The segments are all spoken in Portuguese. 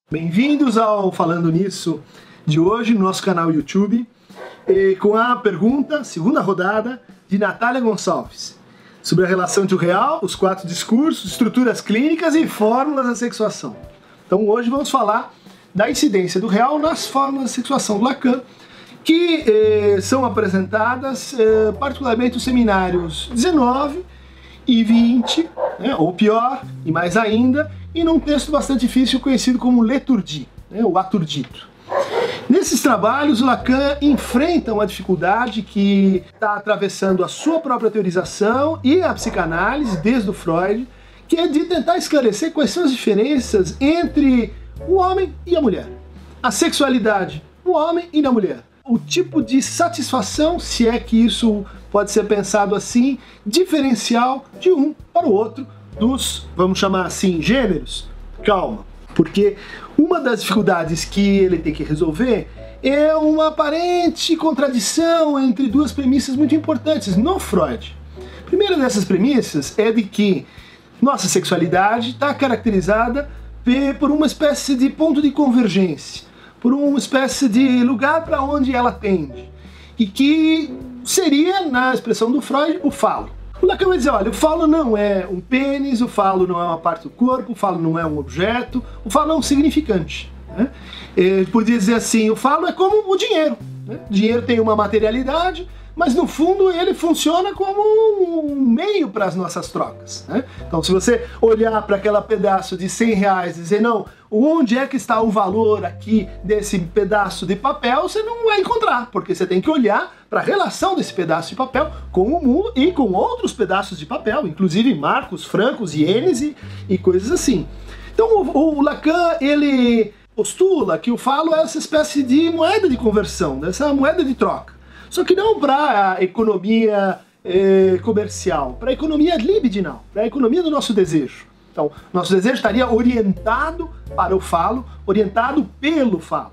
Bem-vindos ao Falando Nisso de hoje no nosso canal YouTube, com a pergunta, segunda rodada, de Natália Gonçalves, sobre a relação entre o real, os 4 discursos, estruturas clínicas e fórmulas da sexuação. Então hoje vamos falar da incidência do real nas fórmulas de sexuação do Lacan, que são apresentadas particularmente nos seminários 19 e 20, ou pior, e mais ainda, e num texto bastante difícil conhecido como L'Étourdi, o aturdito. Nesses trabalhos, o Lacan enfrenta uma dificuldade que está atravessando a sua própria teorização e a psicanálise, desde o Freud, que é de tentar esclarecer quais são as diferenças entre o homem e a mulher, a sexualidade no homem e na mulher, o tipo de satisfação, se é que isso pode ser pensado assim, diferencial de um para o outro dos, vamos chamar assim, gêneros. Calma, porque uma das dificuldades que ele tem que resolver é uma aparente contradição entre duas premissas muito importantes no Freud. A primeira dessas premissas é de que nossa sexualidade está caracterizada por uma espécie de ponto de convergência, por uma espécie de lugar para onde ela tende, e que seria, na expressão do Freud, o falo. O Lacan vai dizer, olha, o falo não é um pênis, o falo não é uma parte do corpo, o falo não é um objeto, o falo é um significante. Ele podia dizer assim, o falo é como o dinheiro. O dinheiro tem uma materialidade, mas no fundo ele funciona como um meio para as nossas trocas. Então se você olhar para aquele pedaço de 100 reais e dizer, não, onde é que está o valor aqui desse pedaço de papel, você não vai encontrar, porque você tem que olhar para a relação desse pedaço de papel com o mundo e com outros pedaços de papel, inclusive marcos, francos, ienes e coisas assim. Então o Lacan, ele postula que o falo é essa espécie de moeda de conversão, dessa moeda de troca. Só que não para a economia comercial, para a economia libidinal, para a economia do nosso desejo. Então, nosso desejo estaria orientado para o falo, orientado pelo falo.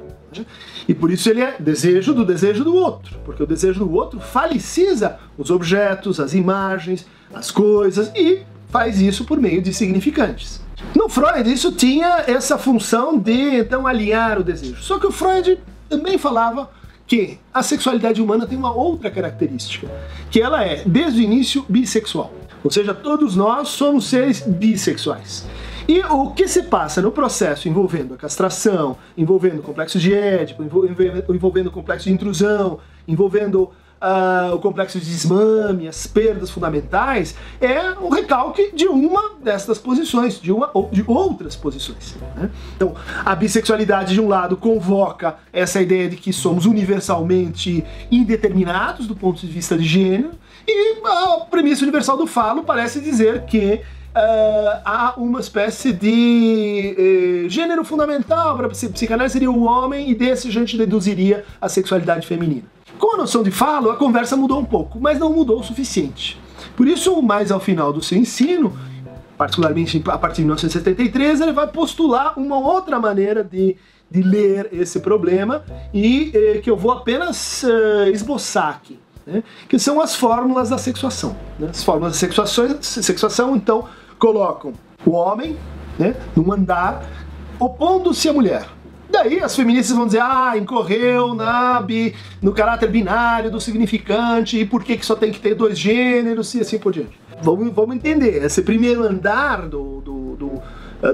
E por isso ele é desejo do outro, porque o desejo do outro falicisa os objetos, as imagens, as coisas, e faz isso por meio de significantes. No Freud, isso tinha essa função de, então, alinhar o desejo. Só que o Freud também falava que a sexualidade humana tem uma outra característica, que ela é, desde o início, bissexual. Ou seja, todos nós somos seres bissexuais. E o que se passa no processo envolvendo a castração, envolvendo o complexo de Édipo, envolvendo o complexo de intrusão, envolvendo o complexo de desmame, as perdas fundamentais, é o recalque de uma destas posições, de uma ou de outras posições. Então, a bissexualidade, de um lado, convoca essa ideia de que somos universalmente indeterminados do ponto de vista de gênero, e a premissa universal do falo parece dizer que há uma espécie de gênero fundamental para a psicanálise, seria o homem, e desse a gente deduziria a sexualidade feminina. Com a noção de falo, a conversa mudou um pouco, mas não mudou o suficiente. Por isso, mais ao final do seu ensino, particularmente a partir de 1973, ele vai postular uma outra maneira de ler esse problema, e que eu vou apenas esboçar aqui, que são as fórmulas da sexuação. As fórmulas da sexuação, então, colocam o homem num andar, opondo-se à mulher. Daí as feministas vão dizer, incorreu no caráter binário do significante, e por que só tem que ter 2 gêneros, e assim por diante. Vamos entender, esse primeiro andar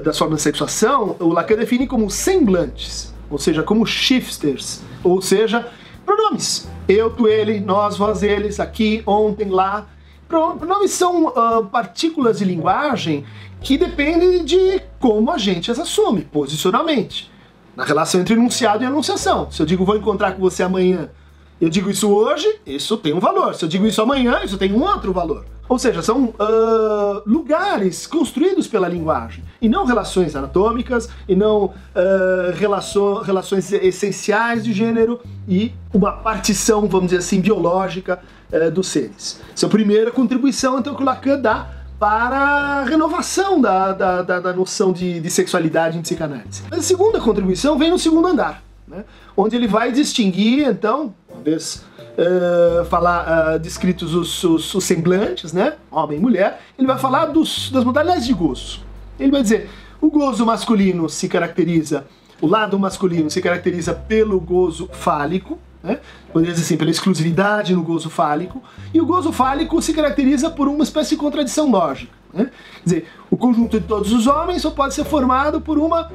das formas de sexuação, o Lacan define como semblantes, ou seja, como shifters, ou seja, pronomes. Eu, tu, ele, nós, vós, eles, aqui, ontem, lá. Pronomes são partículas de linguagem que dependem de como a gente as assume, posicionalmente. Na relação entre enunciado e enunciação. Se eu digo vou encontrar com você amanhã, eu digo isso hoje, isso tem um valor. Se eu digo isso amanhã, isso tem um outro valor. Ou seja, são lugares construídos pela linguagem, e não relações anatômicas, e não relações essenciais de gênero, e uma partição, vamos dizer assim, biológica dos seres. Essa é a primeira contribuição, então, que o Lacan dá para a renovação da noção de sexualidade em psicanálise. A segunda contribuição vem no segundo andar, onde ele vai distinguir, então, uma vez descritos os semblantes, homem e mulher, ele vai falar das modalidades de gozo. Ele vai dizer, o gozo masculino se caracteriza o lado masculino se caracteriza pelo gozo fálico, né? Poderia dizer assim, pela exclusividade no gozo fálico, e o gozo fálico se caracteriza por uma espécie de contradição lógica, né? Quer dizer, o conjunto de todos os homens só pode ser formado por uma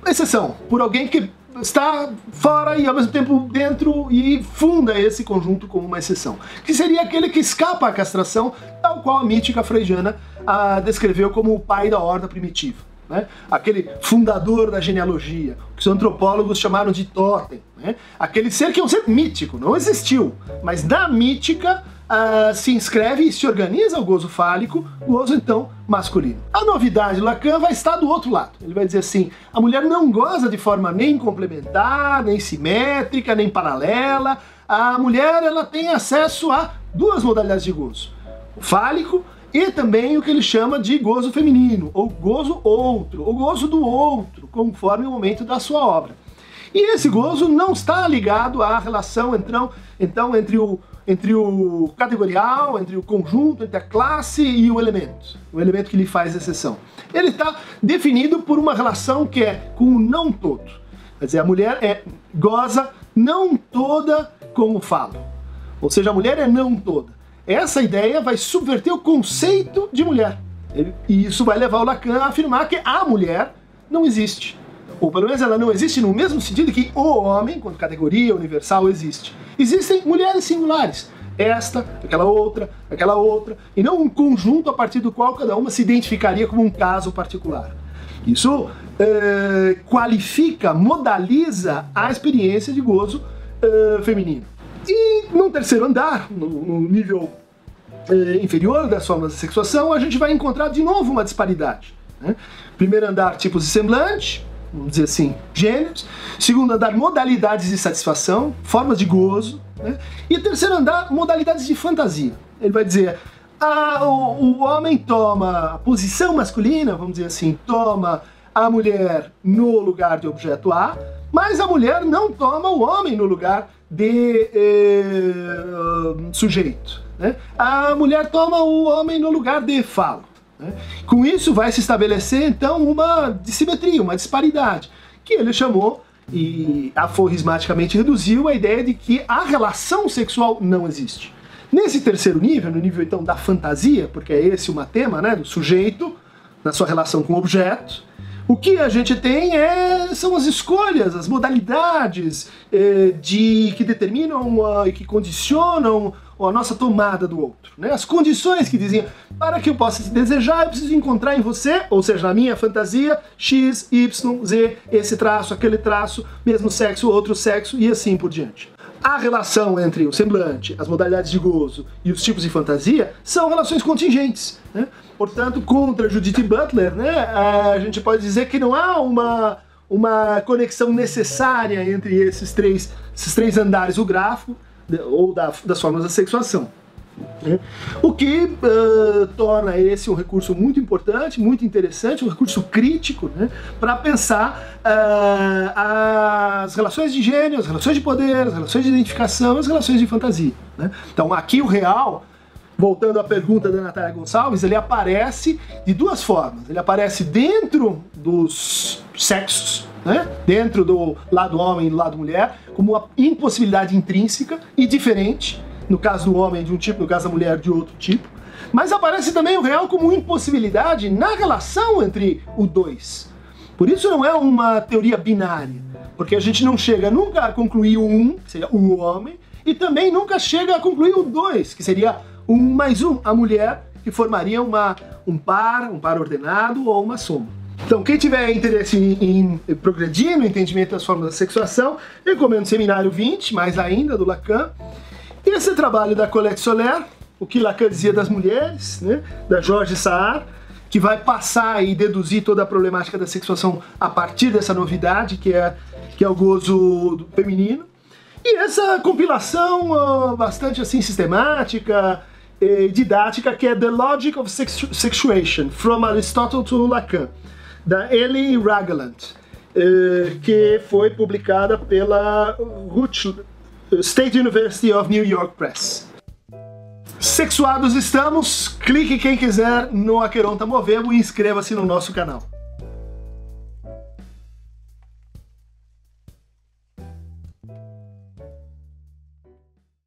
exceção, por alguém que está fora e ao mesmo tempo dentro e funda esse conjunto como uma exceção, que seria aquele que escapa à castração, tal qual a mítica freudiana descreveu como o pai da horda primitiva, né? Aquele fundador da genealogia, que os antropólogos chamaram de totem, né? Aquele ser que é um ser mítico, não existiu, mas na mítica se inscreve e se organiza o gozo fálico, o gozo então masculino. A novidade do Lacan vai estar do outro lado. Ele vai dizer assim, a mulher não goza de forma nem complementar, nem simétrica, nem paralela. A mulher ela tem acesso a duas modalidades de gozo, o fálico e também o que ele chama de gozo feminino, ou gozo outro, ou gozo do outro, conforme o momento da sua obra. E esse gozo não está ligado à relação então entre o categorial, entre o conjunto, entre a classe e o elemento que lhe faz exceção. Ele está definido por uma relação que é com o não todo. Quer dizer, a mulher goza não toda com o falo. Ou seja, a mulher é não toda. Essa ideia vai subverter o conceito de mulher. E isso vai levar o Lacan a afirmar que a mulher não existe. Ou pelo menos ela não existe no mesmo sentido que o homem, quando categoria universal, existe. Existem mulheres singulares, esta, aquela outra, e não um conjunto a partir do qual cada uma se identificaria como um caso particular. Isso qualifica, modaliza a experiência de gozo feminino. E no terceiro andar, no nível inferior das formas de sexuação, a gente vai encontrar de novo uma disparidade, né? Primeiro andar, tipos de semblante, vamos dizer assim, gêneros. Segundo andar, modalidades de satisfação, formas de gozo, né? E terceiro andar, modalidades de fantasia. Ele vai dizer, o homem toma a posição masculina, vamos dizer assim, toma a mulher no lugar de objeto A, mas a mulher não toma o homem no lugar de sujeito, né? A mulher toma o homem no lugar de falo. Com isso vai se estabelecer então uma dissimetria, uma disparidade, que ele chamou e aforismaticamente reduziu a ideia de que a relação sexual não existe. Nesse terceiro nível, no nível então da fantasia, porque é esse o tema, né, do sujeito na sua relação com o objeto, o que a gente tem são as escolhas, as modalidades que determinam e que condicionam a nossa tomada do outro, né? As condições que dizem, para que eu possa te desejar, eu preciso encontrar em você, ou seja, na minha fantasia, X, Y, Z, esse traço, aquele traço, mesmo sexo, outro sexo e assim por diante. A relação entre o semblante, as modalidades de gozo e os tipos de fantasia são relações contingentes, né? Portanto, contra Judith Butler, né, a gente pode dizer que não há uma conexão necessária entre esses três andares, o gráfico ou das formas da sexuação. O que torna esse um recurso muito importante, muito interessante, um recurso crítico, né, para pensar as relações de gênero, as relações de poder, as relações de identificação, as relações de fantasia, né? Então aqui o real, voltando à pergunta da Natália Gonçalves, ele aparece de duas formas. Ele aparece dentro dos sexos, né? Dentro do lado homem e do lado mulher, como uma impossibilidade intrínseca e diferente, no caso do homem de um tipo, no caso da mulher de outro tipo, mas aparece também o real como impossibilidade na relação entre o dois. Por isso não é uma teoria binária, porque a gente não chega nunca a concluir o um, que seria o homem, e também nunca chega a concluir o dois, que seria um mais um, a mulher, que formaria um par ordenado ou uma soma. Então, quem tiver interesse em progredir no entendimento das formas da sexuação, recomendo o Seminário 20, mais ainda, do Lacan. Esse trabalho da Colette Soler, o que Lacan dizia das mulheres, né, da Georges Sahar, que vai passar e deduzir toda a problemática da sexuação a partir dessa novidade, que é o gozo feminino. E essa compilação bastante assim sistemática, didática, que é The Logic of Sexuation, From Aristotle to Lacan, da Ellie Ragland, que foi publicada pela State University of New York Press. Sexuados estamos, clique quem quiser no Aqueronta Movemo e inscreva-se no nosso canal. Tchau.